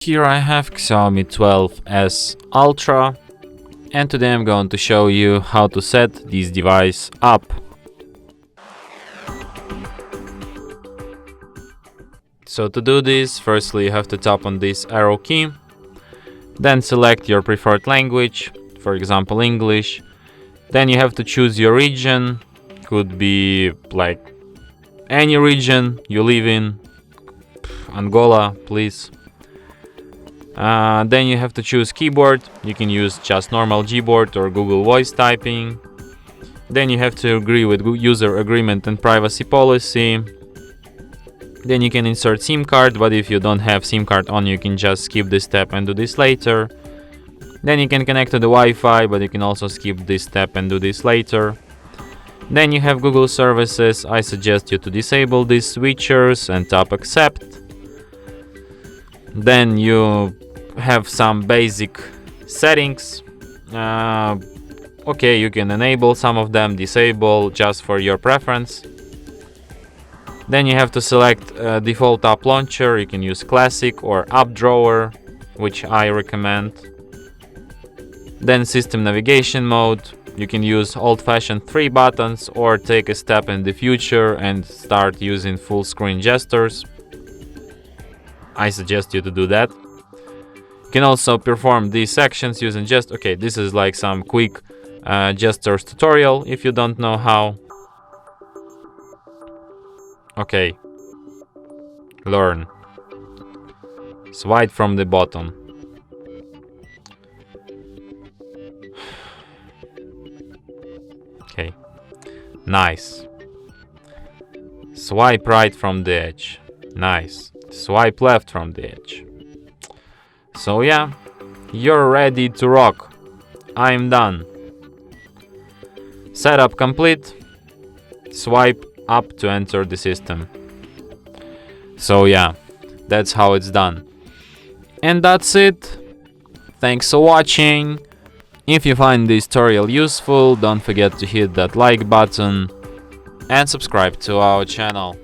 Here I have Xiaomi 12S Ultra, and today I'm going to show you how to set this device up. So to do this, firstly you have to tap on this arrow key, then select your preferred language, for example English. Then you have to choose your region, could be like any region you live in, Angola, please. Then you have to choose keyboard. You can use just normal Gboard or Google Voice typing. Then you have to agree with user agreement and privacy policy. Then you can insert SIM card, but if you don't have SIM card on, you can just skip this step and do this later. Then you can connect to the Wi-Fi, but you can also skip this step and do this later. Then you have Google services. I suggest you to disable these switchers and tap accept. Then you have some basic settings. Okay, you can enable some of them, disable, just for your preference. Then you have to select default app launcher. You can use classic or app drawer, which I recommend. Then system navigation mode. You can use old-fashioned 3 buttons or take a step in the future and start using full screen gestures. I suggest you to do that. You can also perform these sections using okay, this is like some quick gestures tutorial if you don't know how. Okay, learn. Swipe from the bottom. Okay, nice. Swipe right from the edge. Nice. Swipe left from the edge. So yeah, you're ready to rock. I'm done. Setup complete. Swipe up to enter the system. So yeah, that's how it's done. And that's it. Thanks for watching. If you find this tutorial useful, don't forget to hit that like button and subscribe to our channel.